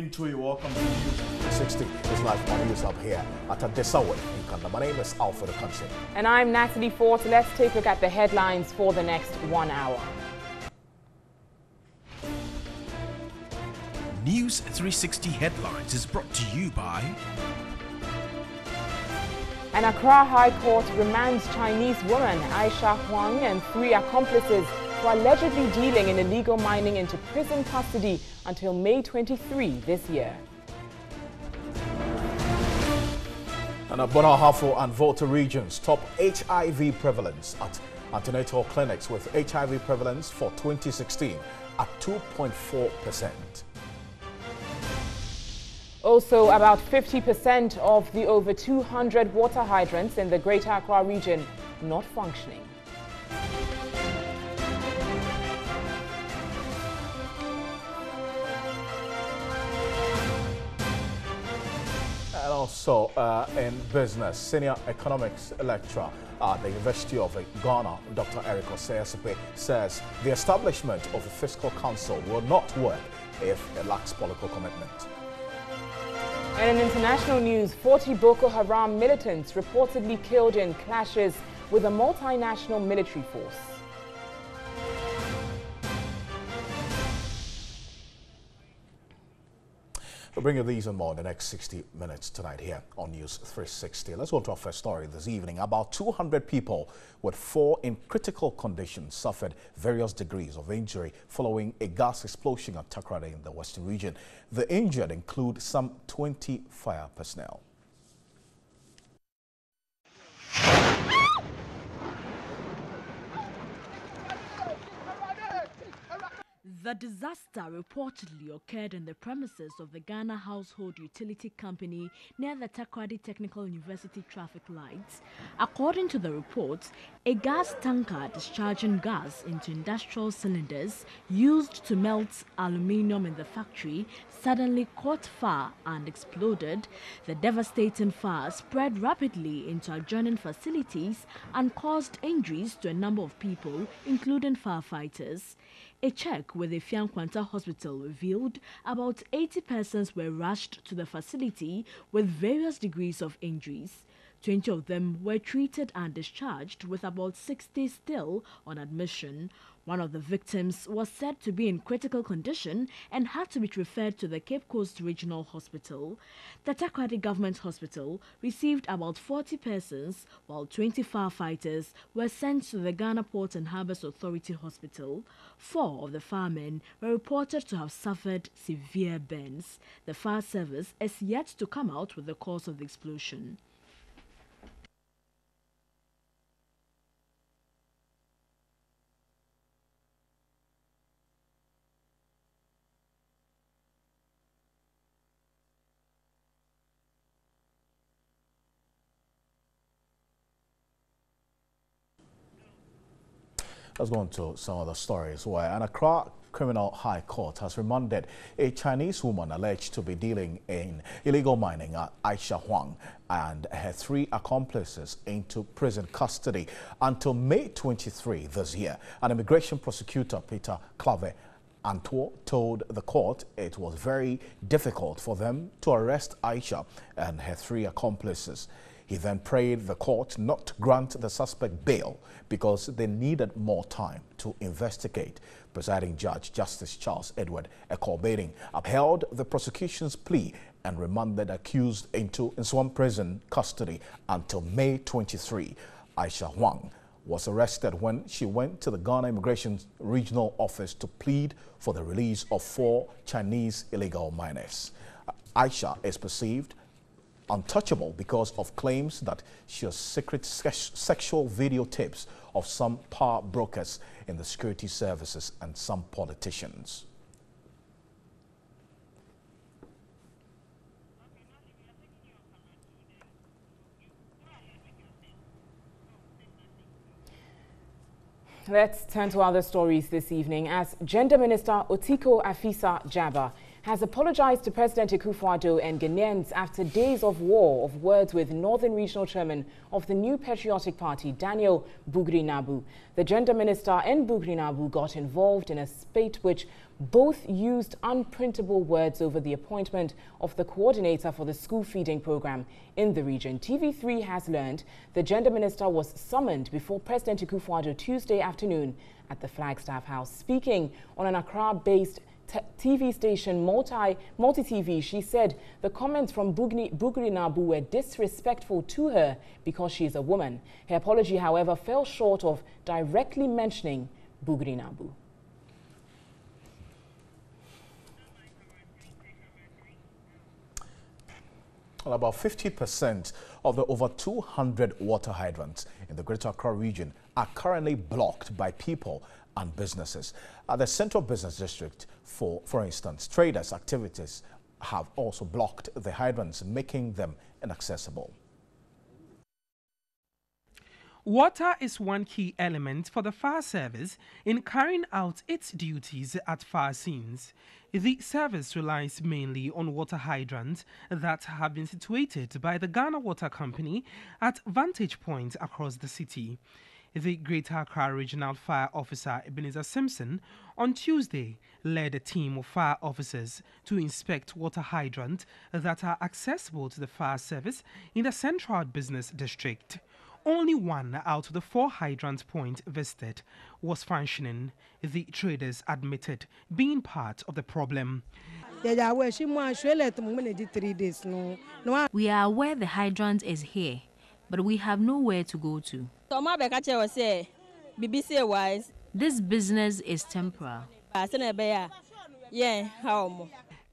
evening to you. Welcome to News360. It's live on News Hub here at Adesawe in Kanda. My name is Alfred Akansi. And I'm Natalie Fort. Let's take a look at the headlines for the next 1 hour. News360 Headlines is brought to you by... An Accra High Court remands Chinese woman Aisha Huang and 3 accomplices who are allegedly dealing in illegal mining into prison custody until May 23 this year. And Bono Hafo and Volta regions top HIV prevalence at antenatal clinics, with HIV prevalence for 2016 at 2.4%. Also, about 50% of the over 200 water hydrants in the Greater Accra region not functioning. And also in business, senior economics lecturer at the University of Ghana, Dr. Eric Oseasipe, says the establishment of a fiscal council will not work if it lacks political commitment. And in international news, 40 Boko Haram militants reportedly killed in clashes with a multinational military force. We'll bring you these and more in the next 60 minutes tonight here on News360. Let's go to our first story this evening. About 200 people, with 4 in critical condition, suffered various degrees of injury following a gas explosion at Takoradi in the Western region. The injured include some 20 fire personnel. The disaster reportedly occurred in the premises of the Ghana Household Utility Company near the Takoradi Technical University traffic lights. According to the report, a gas tanker discharging gas into industrial cylinders used to melt aluminium in the factory suddenly caught fire and exploded. The devastating fire spread rapidly into adjoining facilities and caused injuries to a number of people, including firefighters. A check with the Fiankwanta Hospital revealed about 80 persons were rushed to the facility with various degrees of injuries. 20 of them were treated and discharged, with about 60 still on admission. One of the victims was said to be in critical condition and had to be referred to the Cape Coast Regional Hospital. The Takoradi Government Hospital received about 40 persons, while 20 firefighters were sent to the Ghana Port and Harbours Authority Hospital. 4 of the firemen were reported to have suffered severe burns. The fire service is yet to come out with the cause of the explosion. Let's go on to some other stories where an Accra Criminal High Court has remanded a Chinese woman alleged to be dealing in illegal mining at Aisha Huang and her 3 accomplices into prison custody until May 23 this year. An immigration prosecutor, Peter Clave Anto, told the court it was very difficult for them to arrest Aisha and her 3 accomplices. He then prayed the court not to grant the suspect bail because they needed more time to investigate. Presiding Judge Justice Charles Edward Ekobedding upheld the prosecution's plea and remanded accused into Nsawam prison custody until May 23. Aisha Huang was arrested when she went to the Ghana Immigration Regional Office to plead for the release of 4 Chinese illegal miners. Aisha is perceived untouchable because of claims that she has secret sexual videotapes of some power brokers in the security services and some politicians. Let's turn to other stories this evening as Gender Minister Otiko Afisa Jaba has apologized to President Akufo-Addo and Ghanaians after days of war of words with Northern Regional Chairman of the New Patriotic Party, Daniel Bugri-Nabu. The Gender Minister and Bugri-Nabu got involved in a spate which both used unprintable words over the appointment of the coordinator for the school feeding program in the region. TV3 has learned the Gender Minister was summoned before President Akufo-Addo Tuesday afternoon at the Flagstaff House. Speaking on an Accra-based TV station Multi-TV, she said the comments from Bugri-Nabu were disrespectful to her because she is a woman. Her apology, however, fell short of directly mentioning Bugri-Nabu. Well, about 50% of the over 200 water hydrants in the Greater Accra region are currently blocked by people and businesses. At the Central Business District, for instance, traders' activities have also blocked the hydrants, making them inaccessible. Water is one key element for the fire service in carrying out its duties at fire scenes. The service relies mainly on water hydrants that have been situated by the Ghana Water Company at vantage points across the city. The Greater Accra Regional Fire Officer Ebenezer Simpson on Tuesday led a team of fire officers to inspect water hydrants that are accessible to the fire service in the Central Business District. Only one out of the 4 hydrant points visited was functioning, the traders admitted being part of the problem. We are aware the hydrant is here, but we have nowhere to go to. This business is temporary.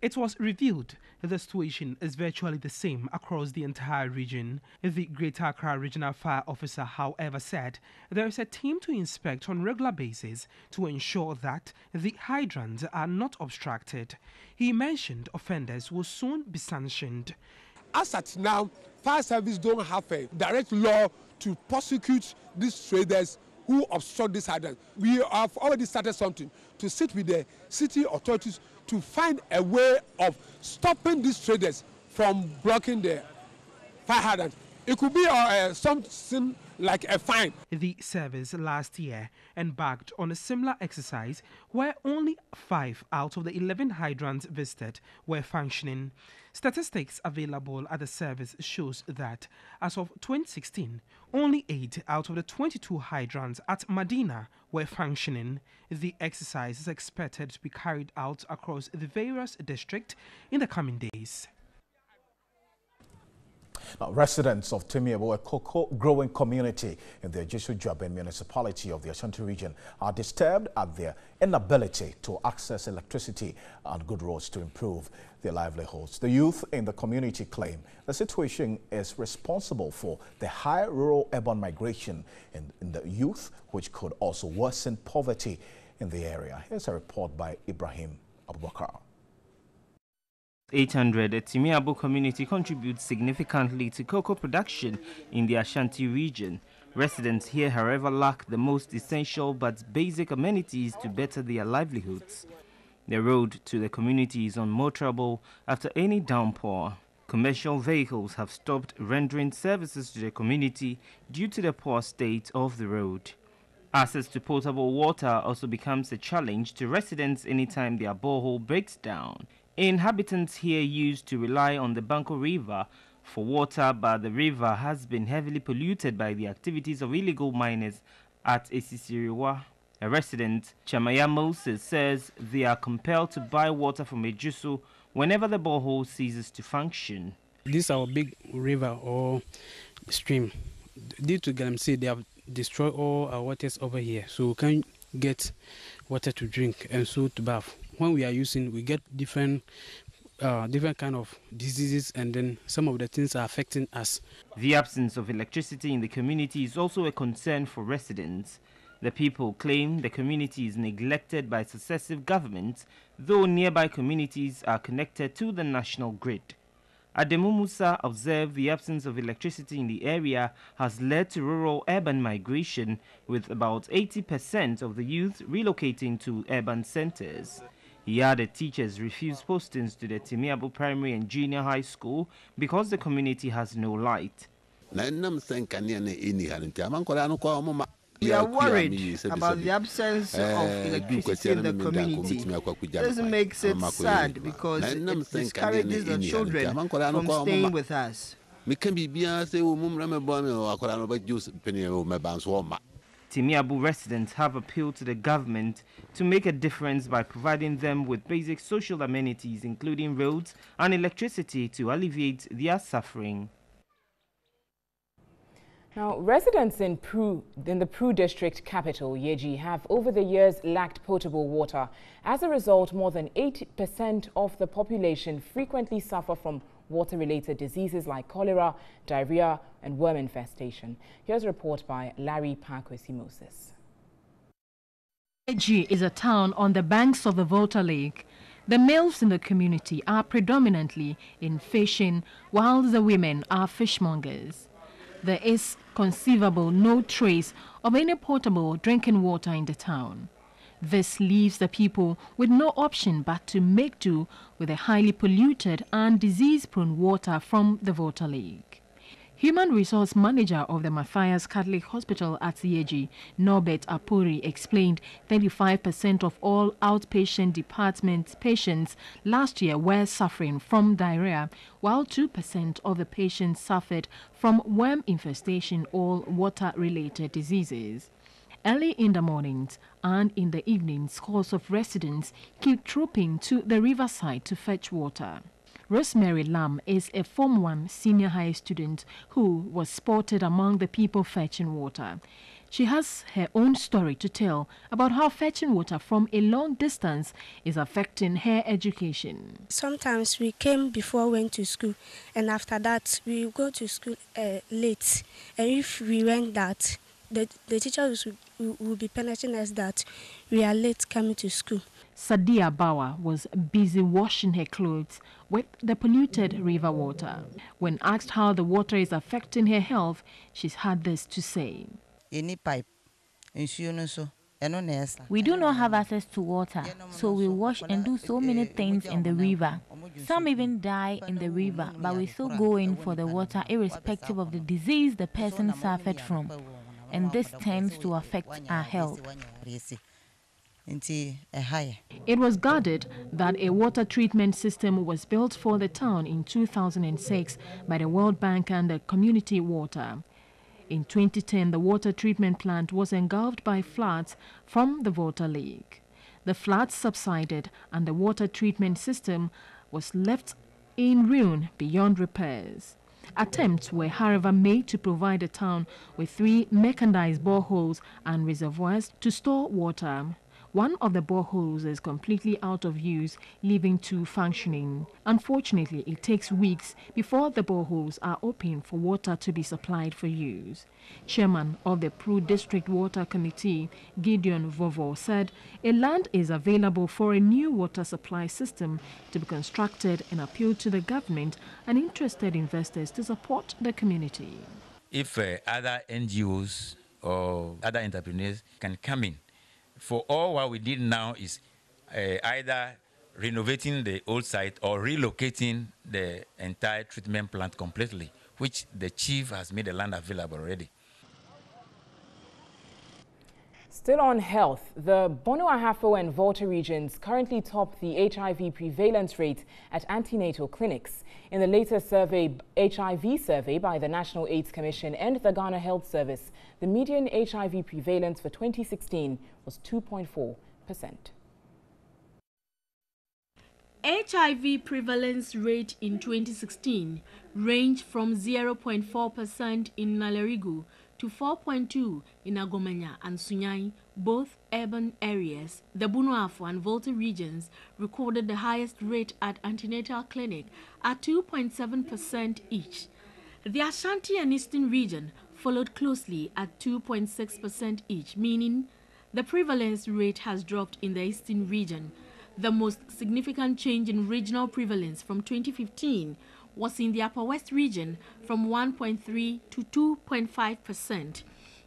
It was revealed the situation is virtually the same across the entire region. The Greater Accra Regional Fire Officer, however, said there is a team to inspect on a regular basis to ensure that the hydrants are not obstructed. He mentioned offenders will soon be sanctioned. As at now, fire service don't have a direct law to prosecute these traders who obstruct this hydrant. We have already started something to sit with the city authorities to find a way of stopping these traders from blocking the fire hydrant. It could be something like a fine. The service last year embarked on a similar exercise where only 5 out of the 11 hydrants visited were functioning. Statistics available at the service shows that as of 2016, only 8 out of the 22 hydrants at Medina were functioning. The exercise is expected to be carried out across the various districts in the coming days. Now, residents of Timiabo, a cocoa-growing community in the Jesu-Juaben municipality of the Ashanti region, are disturbed at their inability to access electricity and good roads to improve their livelihoods. The youth in the community claim the situation is responsible for the high rural-urban migration in the youth, which could also worsen poverty in the area. Here's a report by Ibrahim Abubakar. 800 Timiabo community contributes significantly to cocoa production in the Ashanti region. Residents here, however, lack the most essential but basic amenities to better their livelihoods. The road to the community is unmotorable after any downpour. Commercial vehicles have stopped rendering services to the community due to the poor state of the road. Access to potable water also becomes a challenge to residents anytime their borehole breaks down. Inhabitants here used to rely on the Banco River for water, but the river has been heavily polluted by the activities of illegal miners at Esisiriwa. A resident, Chamaya Moses, says they are compelled to buy water from Ejusu whenever the borehole ceases to function. This is our big river or stream. Due to Galamsey, they have destroyed all our waters over here, so we can't get water to drink and so to bath. When we are using, we get different kind of diseases, and then some of the things are affecting us. The absence of electricity in the community is also a concern for residents. The people claim the community is neglected by successive governments, though nearby communities are connected to the national grid. Ademu Musa observed the absence of electricity in the area has led to rural-urban migration, with about 80% of the youth relocating to urban centers. He added teachers refused postings to the Timiabu Primary and Junior High School because the community has no light. We are worried about the absence of electricity in the community. This makes it sad because it discourages the children from staying with us. Timiabu residents have appealed to the government to make a difference by providing them with basic social amenities, including roads and electricity, to alleviate their suffering. Now, residents in the Pru district capital, Yeji, have over the years lacked potable water. As a result, more than 80% of the population frequently suffer from water-related diseases like cholera, diarrhea, and worm infestation. Here's a report by Larry Pakwesi-Moses. Yeji is a town on the banks of the Volta Lake. The males in the community are predominantly in fishing, while the women are fishmongers. There is conceivable no trace of any potable drinking water in the town. This leaves the people with no option but to make do with the highly polluted and disease-prone water from the Volta Lake. Human Resource Manager of the Matthias Catholic Hospital at Yeji, Norbert Apuri, explained 35% of all outpatient department patients last year were suffering from diarrhea, while 2% of the patients suffered from worm infestation or water-related diseases. Early in the mornings and in the evenings, scores of residents keep trooping to the riverside to fetch water. Rosemary Lam is a Form 1 senior high student who was spotted among the people fetching water. She has her own story to tell about how fetching water from a long distance is affecting her education. Sometimes we came before we went to school, and after that we go to school late. And if we went that, the teachers will be punishing us that we are late coming to school. Sadia Bawa was busy washing her clothes with the polluted river water. When asked how the water is affecting her health, she's had this to say. We do not have access to water, so we wash and do so many things in the river. Some even die in the river, but we still go in for the water irrespective of the disease the person suffered from. And this tends to affect our health. It was guarded that a water treatment system was built for the town in 2006 by the World Bank and the Community Water. In 2010, the water treatment plant was engulfed by floods from the Volta Lake. The floods subsided and the water treatment system was left in ruin beyond repairs. Attempts were, however, made to provide the town with 3 mechanized boreholes and reservoirs to store water. One of the boreholes is completely out of use, leaving 2 functioning. Unfortunately, it takes weeks before the boreholes are open for water to be supplied for use. Chairman of the Pru District Water Committee, Gideon Vovo, said a land is available for a new water supply system to be constructed and appealed to the government and interested investors to support the community. If other NGOs or other entrepreneurs can come in, for all what we did now is either renovating the old site or relocating the entire treatment plant completely, which the chief has made the land available already. Still on health, the Bono Ahafo and Volta regions currently top the HIV prevalence rate at antenatal clinics. In the latest HIV survey by the National AIDS Commission and the Ghana Health Service, the median HIV prevalence for 2016 was 2.4%. HIV prevalence rate in 2016 ranged from 0.4% in Nalerigu to 4.2% in Agomanya and Sunyai, both urban areas. The Bunuafo and Volta regions recorded the highest rate at antenatal clinic at 2.7% each. The Ashanti and Eastern region followed closely at 2.6% each, meaning the prevalence rate has dropped in the Eastern region. The most significant change in regional prevalence from 2015 was in the Upper West region from 1.3 to 2.5%.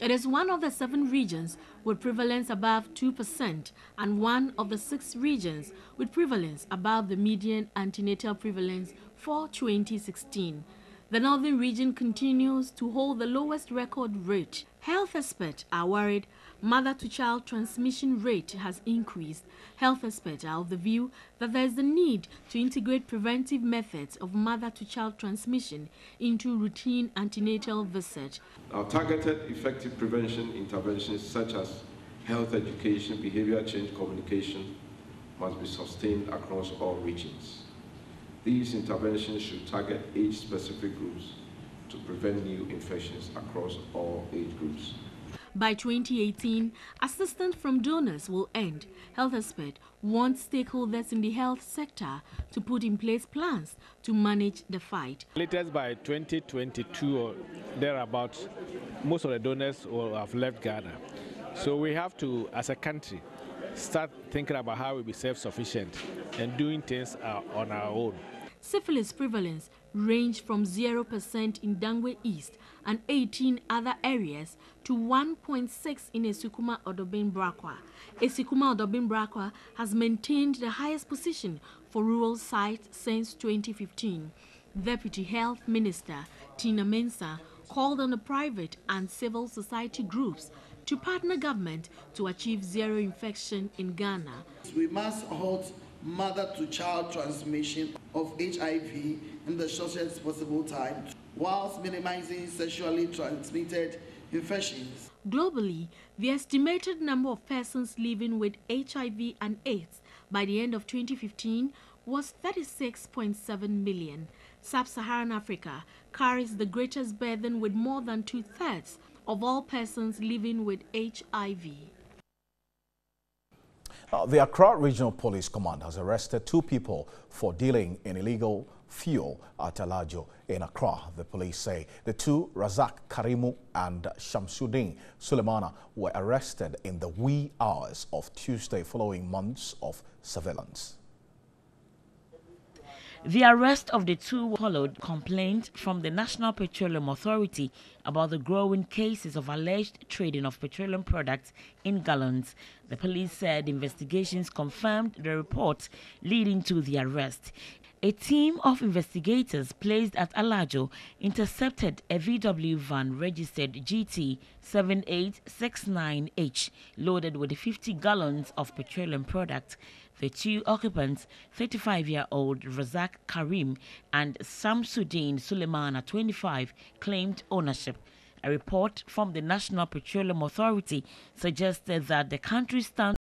It is one of the 7 regions with prevalence above 2% and one of the 6 regions with prevalence above the median antenatal prevalence for 2016. The northern region continues to hold the lowest record rate. Health experts are worried mother-to-child transmission rate has increased. Health experts are of the view that there is the need to integrate preventive methods of mother-to-child transmission into routine antenatal visits. Our targeted effective prevention interventions such as health education, behavior change communication must be sustained across all regions. These interventions should target age-specific groups to prevent new infections across all age groups. By 2018, assistance from donors will end. Health experts want stakeholders in the health sector to put in place plans to manage the fight. Latest by 2022 or thereabouts, most of the donors will have left Ghana. So we have to, as a country, start thinking about how we be self-sufficient and doing things on our own. Syphilis prevalence ranged from 0% in Dangwe East and 18 other areas to 1.6 in Esukuma Odobin Brakwa. Esukuma Odobin Brakwa has maintained the highest position for rural sites since 2015. Deputy Health Minister Tina Mensah called on the private and civil society groups to partner government to achieve zero infection in Ghana. We must halt mother-to-child transmission of HIV in the shortest possible time, whilst minimizing sexually transmitted infections. Globally, the estimated number of persons living with HIV and AIDS by the end of 2015 was 36.7 million. Sub-Saharan Africa carries the greatest burden with more than 2/3 of all persons living with HIV. The Accra Regional Police Command has arrested 2 people for dealing in illegal fuel at Alajo in Accra. The police say the 2, Razak Karimu and Shamsuddin Sulemana, were arrested in the wee hours of Tuesday following months of surveillance. The arrest of the 2 followed complaints from the National Petroleum Authority about the growing cases of alleged trading of petroleum products in gallons. The police said investigations confirmed the reports leading to the arrest. A team of investigators placed at Alajo intercepted a VW van registered GT 7869H loaded with 50 gallons of petroleum products. The 2 occupants, 35-year-old Razak Karim and Samsuddin Sulemana, 25, claimed ownership. A report from the National Petroleum Authority suggested that the country stands